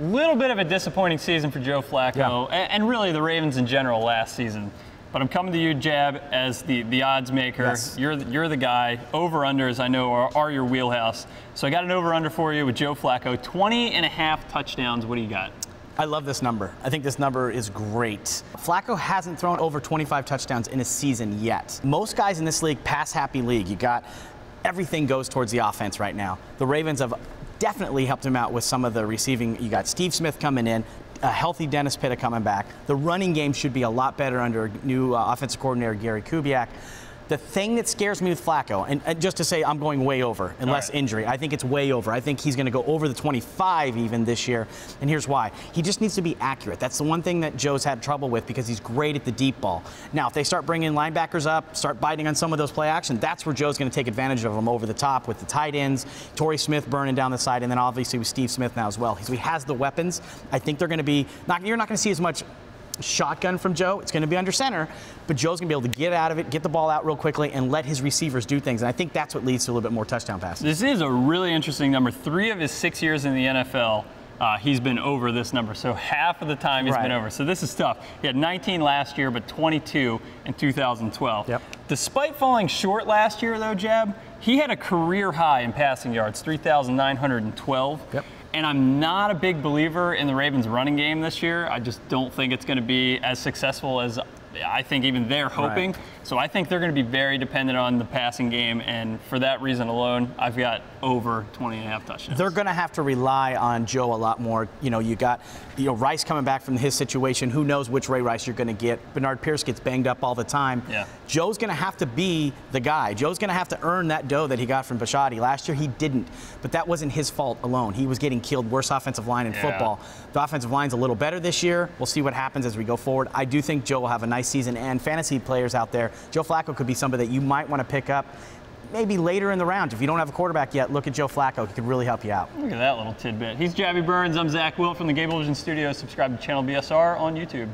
Little bit of a disappointing season for Joe Flacco, and really the Ravens in general last season. But I'm coming to you, Jab, as the odds maker. Yes. You're the guy. Over-unders, I know, are your wheelhouse. So I got an over-under for you with Joe Flacco. 20.5 touchdowns. What do you got? I love this number. I think this number is great. Flacco hasn't thrown over 25 touchdowns in a season yet. Most guys in this league, pass-happy league. You got everything goes towards the offense right now. The Ravens have definitely helped him out with some of the receiving. You got Steve Smith coming in, a healthy Dennis Pitta coming back. The running game should be a lot better under new offensive coordinator Gary Kubiak. The thing that scares me with Flacco, and just to say I'm going way over, unless injury, I think it's way over. I think he's going to go over the 25 even this year, and here's why. He just needs to be accurate. That's the one thing that Joe's had trouble with because he's great at the deep ball. Now, if they start bringing linebackers up, start biting on some of those play action, that's where Joe's going to take advantage of them over the top with the tight ends, Torrey Smith burning down the side, and then obviously with Steve Smith now as well. So he has the weapons. I think they're going to be, you're not going to see as much shotgun from Joe. It's going to be under center, but Joe's going to be able to get out of it, get the ball out real quickly, and let his receivers do things. And I think that's what leads to a little bit more touchdown passes. This is a really interesting number. 3 of his 6 years in the NFL, he's been over this number. So half of the time he's been over. So this is tough. He had 19 last year, but 22 in 2012. Yep. Despite falling short last year, though, Jab, he had a career high in passing yards, 3,912. Yep. And I'm not a big believer in the Ravens' running game this year. I just don't think it's going to be as successful as I think even they're hoping. So I think they're going to be very dependent on the passing game, and for that reason alone, I've got over 20.5 touchdowns. They're going to have to rely on Joe a lot more. You know, you got Rice coming back from his situation. Who knows which Ray Rice you're going to get? Bernard Pierce gets banged up all the time. Yeah. Joe's going to have to be the guy. Joe's going to have to earn that dough that he got from Bisciotti. Last year he didn't, but that wasn't his fault alone. He was getting killed. Worst offensive line in football. The offensive line's a little better this year. We'll see what happens as we go forward. I do think Joe will have a nice season, and fantasy players out there, Joe Flacco could be somebody that you might want to pick up maybe later in the round. If you don't have a quarterback yet, look at Joe Flacco. He could really help you out. Look at that little tidbit. He's Jabby Burns. I'm Zach Wilt from the Gable Vision Studios. Subscribe to Channel BSR on YouTube.